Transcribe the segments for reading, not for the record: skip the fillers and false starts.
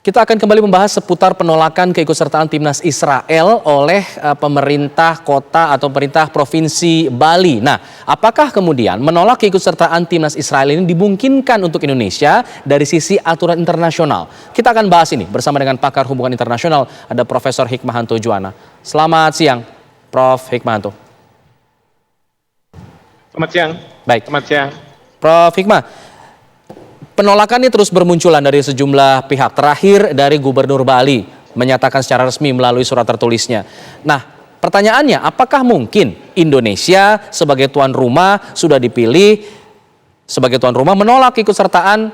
Kita akan kembali membahas seputar penolakan keikutsertaan timnas Israel oleh pemerintah kota atau pemerintah provinsi Bali. Nah, apakah kemudian menolak keikutsertaan timnas Israel ini dimungkinkan untuk Indonesia dari sisi aturan internasional? Kita akan bahas ini bersama dengan pakar hubungan internasional, ada Profesor Hikmahanto Juwana. Selamat siang, Prof. Hikmahanto. Selamat siang. Baik. Selamat siang. Prof. Hikmah, penolakan ini terus bermunculan dari sejumlah pihak. Terakhir dari Gubernur Bali menyatakan secara resmi melalui surat tertulisnya. Nah, pertanyaannya, apakah mungkin Indonesia sebagai tuan rumah sudah dipilih sebagai tuan rumah menolak keikutsertaan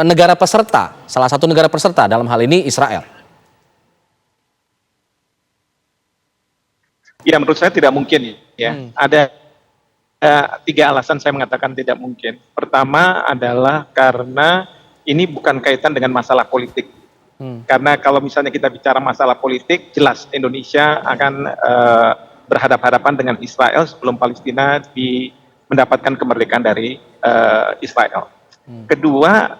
negara peserta, salah satu negara peserta dalam hal ini Israel? Ya, menurut saya tidak mungkin ya. Ada tiga alasan saya mengatakan tidak mungkin. Pertama adalah karena ini bukan kaitan dengan masalah politik. Karena kalau misalnya kita bicara masalah politik, jelas Indonesia akan berhadapan-hadapan dengan Israel sebelum Palestina mendapatkan kemerdekaan dari Israel. Kedua,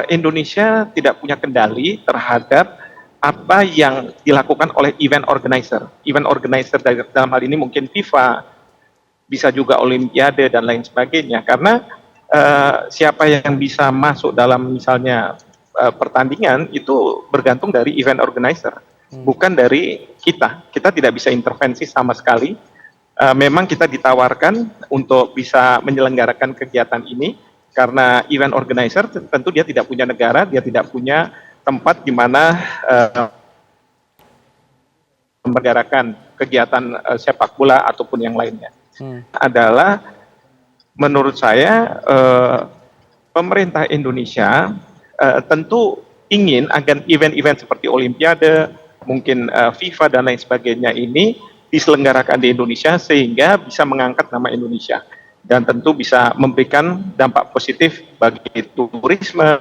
Indonesia tidak punya kendali terhadap apa yang dilakukan oleh event organizer. Event organizer dalam hal ini mungkin FIFA, bisa juga Olimpiade dan lain sebagainya, karena siapa yang bisa masuk dalam misalnya pertandingan itu bergantung dari event organizer, bukan dari kita. Kita tidak bisa intervensi sama sekali. Memang kita ditawarkan untuk bisa menyelenggarakan kegiatan ini karena event organizer tentu dia tidak punya negara, dia tidak punya tempat di mana menyelenggarakan kegiatan sepak bola ataupun yang lainnya. Adalah menurut saya pemerintah Indonesia tentu ingin agar event-event seperti Olimpiade, mungkin FIFA dan lain sebagainya ini diselenggarakan di Indonesia sehingga bisa mengangkat nama Indonesia dan tentu bisa memberikan dampak positif bagi turisme.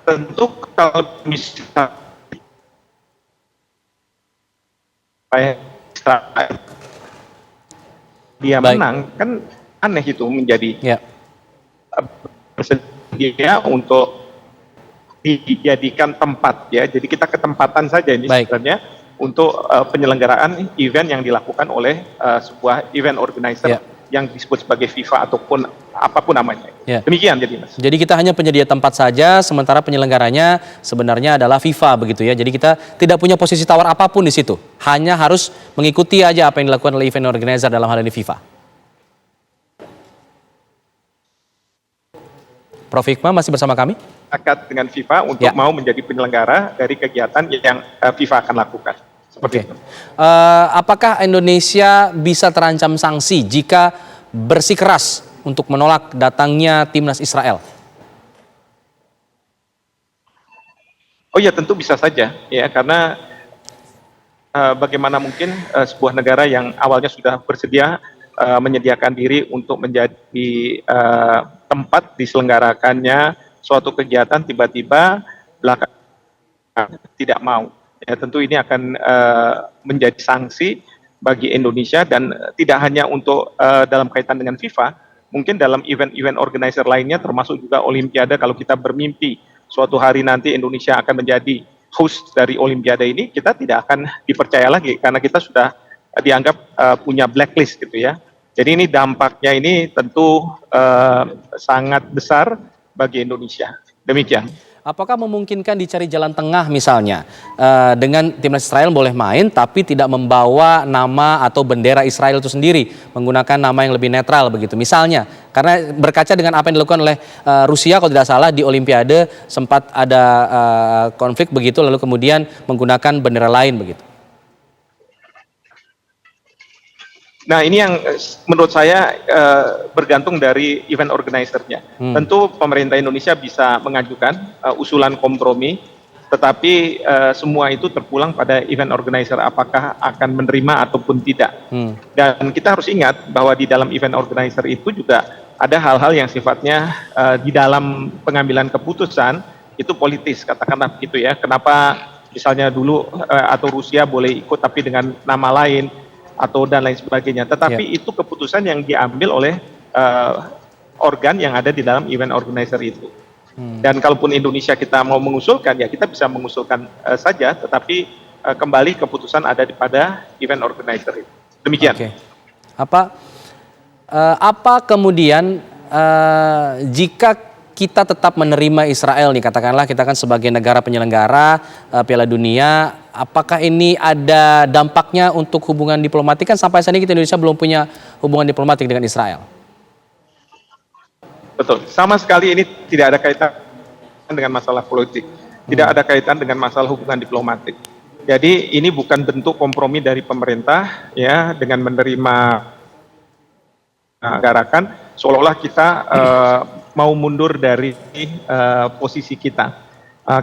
Tentu kalau misalnya dia menang, kan aneh itu menjadi bersedia untuk dijadikan tempat ya. Jadi kita ketempatan saja ini sebenarnya untuk penyelenggaraan event yang dilakukan oleh sebuah event organizer yang disebut sebagai FIFA ataupun apapun namanya. Demikian jadi Mas. Jadi kita hanya penyedia tempat saja, sementara penyelenggaranya sebenarnya adalah FIFA begitu ya. Jadi kita tidak punya posisi tawar apapun di situ. Hanya harus mengikuti aja apa yang dilakukan oleh event organizer dalam hal ini FIFA. Prof. Hikmah masih bersama kami? Sepakat dengan FIFA untuk mau menjadi penyelenggara dari kegiatan yang FIFA akan lakukan. Seperti itu. Apakah Indonesia bisa terancam sanksi jika bersikeras untuk menolak datangnya timnas Israel? Oh ya, tentu bisa saja ya, karena bagaimana mungkin sebuah negara yang awalnya sudah bersedia menyediakan diri untuk menjadi tempat diselenggarakannya suatu kegiatan tiba-tiba belakangan tidak mau. Ya, tentu ini akan menjadi sanksi bagi Indonesia dan tidak hanya untuk dalam kaitan dengan FIFA, mungkin dalam event-event organizer lainnya termasuk juga Olimpiade. Kalau kita bermimpi suatu hari nanti Indonesia akan menjadi host dari Olimpiade ini, kita tidak akan dipercaya lagi karena kita sudah dianggap punya blacklist gitu ya. Jadi ini dampaknya ini tentu sangat besar bagi Indonesia. Demikian. Apakah memungkinkan dicari jalan tengah misalnya dengan timnas Israel boleh main tapi tidak membawa nama atau bendera Israel itu sendiri, menggunakan nama yang lebih netral begitu misalnya, karena berkaca dengan apa yang dilakukan oleh Rusia kalau tidak salah di Olimpiade sempat ada konflik begitu lalu kemudian menggunakan bendera lain begitu. Nah, ini yang menurut saya bergantung dari event organizer-nya. Tentu pemerintah Indonesia bisa mengajukan usulan kompromi, tetapi semua itu terpulang pada event organizer apakah akan menerima ataupun tidak. Dan kita harus ingat bahwa di dalam event organizer itu juga ada hal-hal yang sifatnya di dalam pengambilan keputusan itu politis, katakanlah begitu ya. Kenapa misalnya dulu atau Rusia boleh ikut tapi dengan nama lain, atau dan lain sebagainya, tetapi itu keputusan yang diambil oleh organ yang ada di dalam event organizer itu. Dan kalaupun Indonesia kita mau mengusulkan, ya kita bisa mengusulkan saja, tetapi kembali keputusan ada pada event organizer. Demikian. Oke. Apa kemudian jika kita tetap menerima Israel nih, katakanlah kita kan sebagai negara penyelenggara Piala Dunia, apakah ini ada dampaknya untuk hubungan diplomatik? Kan sampai saat ini kita Indonesia belum punya hubungan diplomatik dengan Israel. Betul, sama sekali ini tidak ada kaitan dengan masalah politik, tidak ada kaitan dengan masalah hubungan diplomatik. Jadi ini bukan bentuk kompromi dari pemerintah ya dengan menerima garakan seolah-olah kita mau mundur dari posisi kita.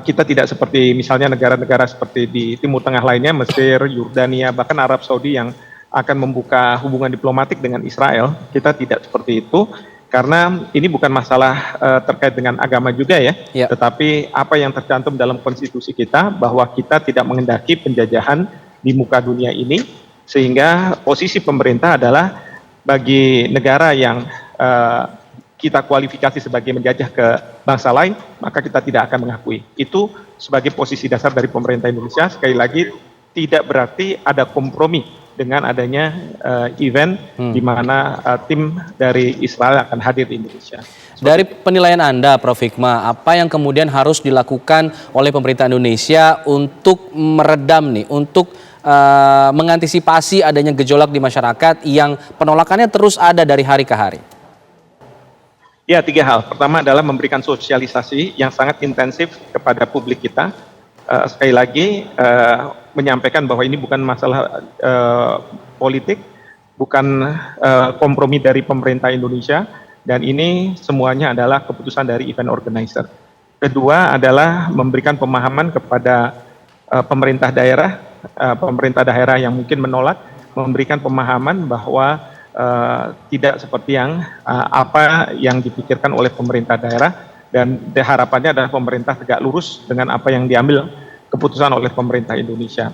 Kita tidak seperti misalnya negara-negara seperti di Timur Tengah lainnya, Mesir, Yordania, bahkan Arab Saudi yang akan membuka hubungan diplomatik dengan Israel. Kita tidak seperti itu. Karena ini bukan masalah terkait dengan agama juga ya, tetapi apa yang tercantum dalam konstitusi kita bahwa kita tidak mengendaki penjajahan di muka dunia ini, sehingga posisi pemerintah adalah bagi negara yang kita kualifikasi sebagai menjajah ke bangsa lain, maka kita tidak akan mengakui. Itu sebagai posisi dasar dari pemerintah Indonesia. Sekali lagi tidak berarti ada kompromi dengan adanya event di mana tim dari Israel akan hadir di Indonesia. Dari penilaian Anda, Prof. Hikmah, apa yang kemudian harus dilakukan oleh pemerintah Indonesia untuk meredam nih, untuk mengantisipasi adanya gejolak di masyarakat yang penolakannya terus ada dari hari ke hari? Ya, 3 hal. Pertama adalah memberikan sosialisasi yang sangat intensif kepada publik kita. Sekali lagi menyampaikan bahwa ini bukan masalah politik, bukan kompromi dari pemerintah Indonesia, dan ini semuanya adalah keputusan dari event organizer. Kedua adalah memberikan pemahaman kepada pemerintah daerah yang mungkin menolak, memberikan pemahaman bahwa tidak seperti apa yang dipikirkan oleh pemerintah daerah, dan harapannya adalah pemerintah tegak lurus dengan apa yang diambil keputusan oleh pemerintah Indonesia.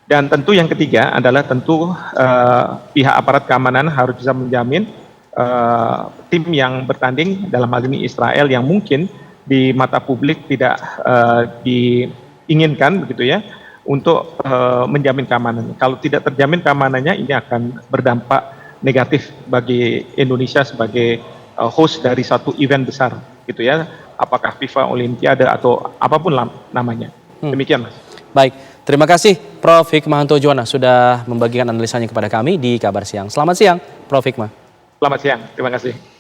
Dan tentu yang ketiga adalah tentu pihak aparat keamanan harus bisa menjamin tim yang bertanding, dalam hal ini Israel, yang mungkin di mata publik tidak diinginkan begitu ya, untuk menjamin keamanan. Kalau tidak terjamin keamanannya, ini akan berdampak negatif bagi Indonesia sebagai host dari satu event besar gitu ya, apakah FIFA, Olimpiade atau apapun namanya. Demikian, Mas. Baik, terima kasih Prof. Hikmahanto Juwana sudah membagikan analisanya kepada kami di Kabar Siang. Selamat siang, Prof. Hikmah. Selamat siang, terima kasih.